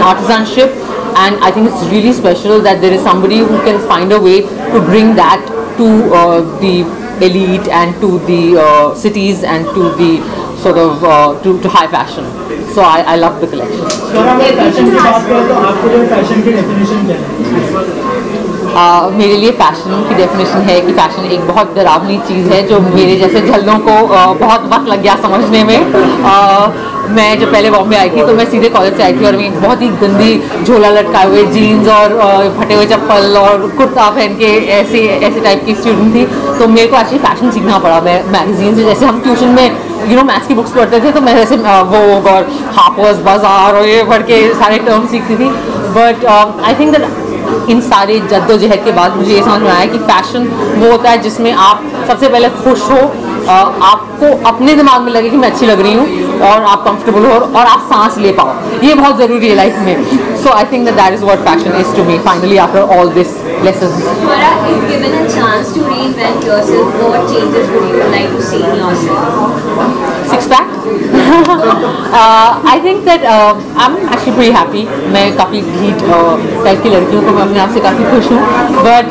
artisanship, and I think it's really special that there is somebody who can find a way to bring that to the elite and to the cities and to the sort of to high fashion. So I love the collection. Fashion की बात करें तो आपके लिए fashion की definition क्या है? मेरे लिए फ़ैशन की डेफिनेशन है कि फ़ैशन एक बहुत डरावनी चीज़ है जो मेरे जैसे झल्लों को बहुत वक्त लग गया समझने में। मैं जब पहले बॉम्बे आई थी तो मैं सीधे कॉलेज से आई थी और मैं बहुत ही गंदी झोला लटकाए हुए जीन्स और फटे हुए चप्पल और कुर्ता पहन के ऐसे टाइप की स्टूडेंट थी। तो मेरे को एक्चुअली फ़ैशन सीखना पड़ा। मैं मैगजीन से, जैसे हम ट्यूशन में मैथ्स की बुक्स पढ़ते थे तो मैं जैसे वोग और हार्पर्स बाजार और ये पढ़ के सारे टर्म सीखती थी। But I think that in सारे जद्दोजहद के बाद मुझे ये समझ में आया कि फ़ैशन वो होता है जिसमें आप सबसे पहले खुश हो, आपको अपने दिमाग में लगे कि मैं अच्छी लग रही हूँ और आप कंफर्टेबल हो और आप सांस ले पाओ। ये बहुत ज़रूरी है लाइफ में। So I think that is what fashion is to me finally after all this lessons. If given a chance to reinvent yourself, what changes would you like to see in yourself? Six pack? I think that I'm actually pretty happy. मैं काफ़ी ढीठ type की लड़की हूँ तो मैं अपने आप से काफ़ी खुश हूँ। बट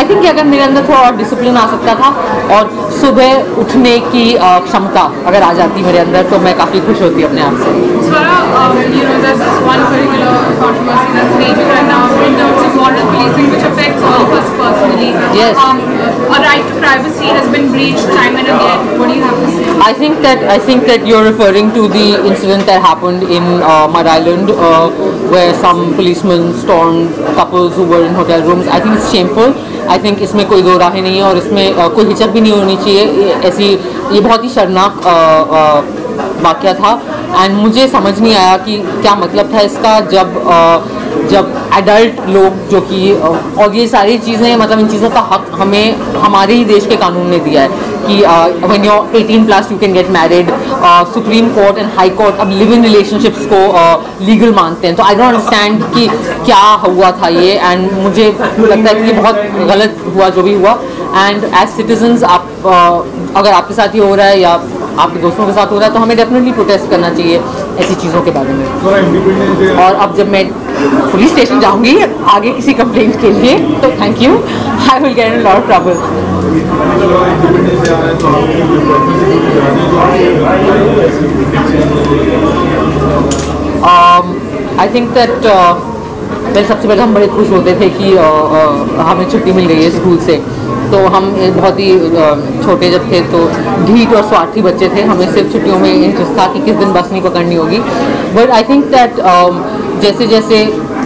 I think कि अगर मेरे अंदर थोड़ा और डिसिप्लिन आ सकता था और सुबह उठने की क्षमता अगर आ जाती मेरे अंदर तो मैं काफ़ी खुश होती अपने आप से। There's this one particular controversy that's raging right now in terms of moral policing, which affects all of us personally. Yes. A right to privacy has been breached time and again. What do you have to say? I think that you're referring to the incident that happened in Mud Island, where some policemen stormed couples who were in hotel rooms. I think it's shameful. I think इसमें कोई दो राहें नहीं है और इसमें कोई हिचक भी नहीं होनी चाहिए। ऐसी ये बहुत ही शर्मनाक वाक़या था एंड मुझे समझ नहीं आया कि क्या मतलब था इसका जब एडल्ट लोग जो कि और ये सारी चीज़ें मतलब इन चीज़ों का हक हमें हमारे ही देश के कानून ने दिया है कि when you 18+ you can get married. Supreme court and high court अब लिव इन रिलेशनशिप्स को लीगल मानते हैं। तो आई डोंट अंडरस्टैंड कि क्या हुआ था ये एंड मुझे लगता है कि ये बहुत गलत हुआ जो भी हुआ। एंड एज सिटीजन्स आप अगर आपके साथ ही हो रहा है या आपके दोस्तों के साथ हो रहा है तो हमें डेफिनेटली प्रोटेस्ट करना चाहिए ऐसी चीज़ों के बारे में। और अब जब मैं पुलिस स्टेशन जाऊंगी आगे किसी कंप्लेंट के लिए तो thank you, I will get in lot of trouble. I think that सबसे पहले हम बड़े खुश होते थे कि हमें छुट्टी मिल गई है स्कूल से। तो हम बहुत ही छोटे जब थे तो ढीठ और स्वार्थी बच्चे थे, हमें सिर्फ छुट्टियों में इंटरेस्ट था कि किस दिन बस नहीं पकड़नी होगी। बट आई थिंक दैट जैसे जैसे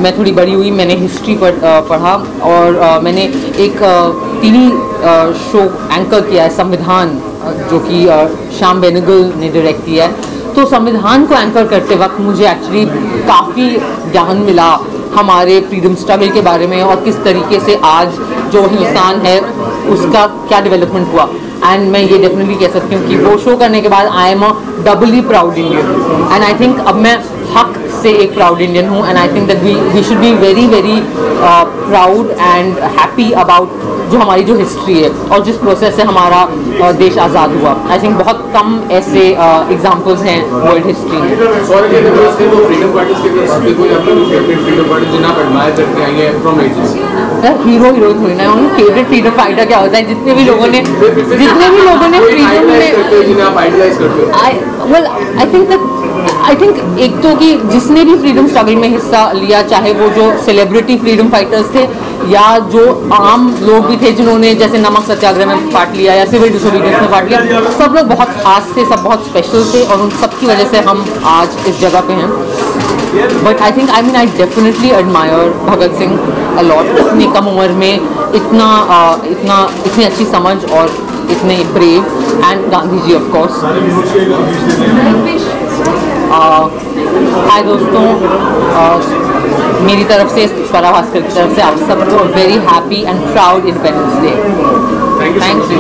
मैं थोड़ी बड़ी हुई मैंने हिस्ट्री पढ़ा और मैंने एक टीवी शो एंकर किया है संविधान, जो कि श्याम बेनेगल ने डायरेक्ट किया है। तो संविधान को एंकर करते वक्त मुझे एक्चुअली काफ़ी ज्ञान मिला हमारे फ्रीडम स्ट्रगल के बारे में और किस तरीके से आज जो हिंदुस्तान है उसका क्या डेवलपमेंट हुआ। एंड मैं ये डेफिनेटली कह सकती हूँ कि वो शो करने के बाद I am a doubly proud Indian and I think अब मैं हक से एक प्राउड इंडियन हूँ and I think that we should be very very proud and happy about जो हमारी जो हिस्ट्री है और जिस प्रोसेस से हमारा देश आज़ाद हुआ। आई थिंक बहुत कम ऐसे एग्जाम्पल्स हैं वर्ल्ड हिस्ट्री में। हीरो हीरोइन हुई ना उन फेवरेट फ्रीडम फाइटर क्या होता है जितने भी लोगों ने फ्रीडम में आई थिंक एक तो कि जिसने भी फ्रीडम स्ट्रगल में हिस्सा लिया, चाहे वो जो सेलिब्रिटी फ्रीडम फाइटर्स थे या जो आम लोग भी थे जिन्होंने जैसे नमक सत्याग्रह में पार्ट लिया या सिविल डिसोबीडियंस में पार्ट लिया, सब लोग बहुत खास थे, सब बहुत स्पेशल थे और उन सब की वजह से हम आज इस जगह पे हैं। But I think I definitely admire Bhagat Singh a lot. इतनी कम उम्र में इतनी अच्छी समझ और इतने brave, and Gandhi ji of course. Hi दोस्तों, मेरी तरफ से स्वरा भास्कर की तरफ से आप सबको very happy and proud independence day. Thank you.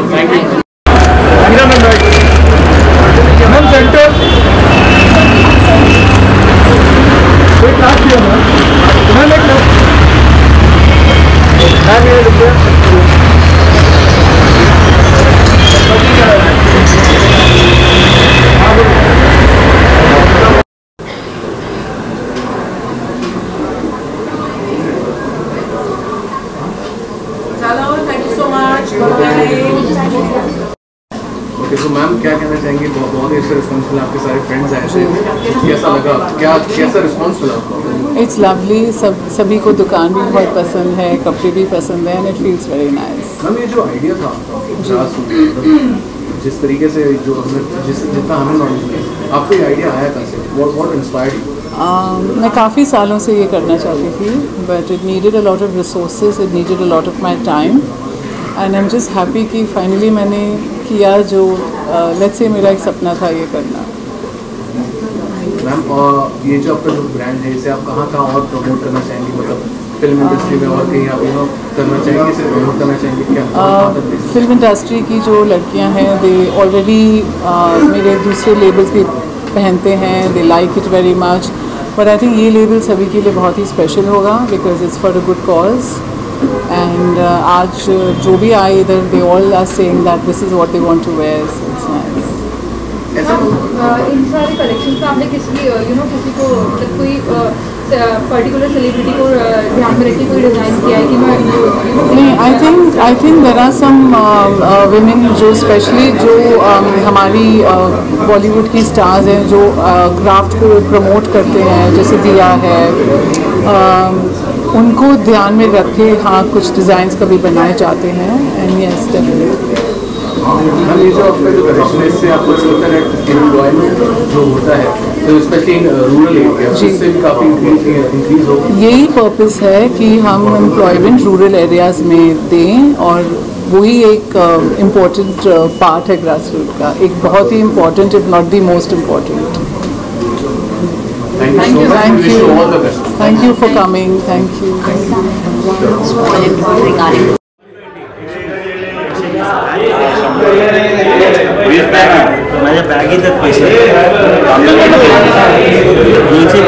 चाहेंगे, बहुत ही अच्छा रिस्पॉन्स मिला, आपके सारे फ्रेंड्स आए थे, कैसा लगा, कैसा रिस्पॉन्स मिला आपको? इट्स लवली, सभी को दुकान भी बहुत पसंद है, कपड़े भी पसंद है, and it feels very nice. Ma'am ये जो आइडिया था जिस तरीके से जो हमें जितना हमें नॉलेज मिला, आपको ये आइडिया आया कैसे? What inspired you? मैं काफ़ी सालों से ये करना चाहती थी, but it needed a lot of resources, it needed a lot of my time, and I am just happy कि फाइनली मैंने किया जो लेट्स से मेरा एक सपना था ये करना। मैम ये जो आपका जो ब्रांड है, इसे आप कहाँ और प्रमोट करना चाहेंगे? मतलब फिल्म इंडस्ट्री में और कहीं आप करना चाहेंगे, इसे प्रमोट करना चाहेंगे क्या? फिल्म इंडस्ट्री की जो लड़कियां हैं, दे ऑलरेडी मेरे दूसरे लेबल्स भी पहनते हैं, they like it very much, but I think ये लेबल सभी के लिए बहुत ही स्पेशल होगा because it's for a good cause, and आज जो भी आए इधर, they all are saying that this is what they want to wear, so it's nice. इन सारे कलेक्शन में आपने किसी को मतलब कोई पर्टिकुलर सेलिब्रिटी को ध्यान में रखी कोई डिज़ाइन किया है कि मैं नहीं, I think there are some women जो स्पेशली जो हमारी बॉलीवुड की स्टार्स हैं जो क्राफ्ट को प्रमोट करते हैं, जैसे दिया है, उनको ध्यान में रखे हाँ कुछ डिज़ाइंस कभी बनाए जाते हैं, एंड यस डेफिनेटली। ये जो आपका जो कलेक्शन है, इससे आपको लगता है एम्प्लॉयमेंट जो होता है तो स्पेशली इन रूरल एरिया, इससे भी काफ़ी इंक्रीज हो? यही पर्पस है कि हम एम्प्लॉयमेंट रूरल एरियाज़ में दें, और वही एक इम्पोर्टेंट पार्ट है ग्रास रूट का, एक बहुत ही important if not the most important. Thank you for coming, thank you. माझ्या बॅगेत पैसे नीचे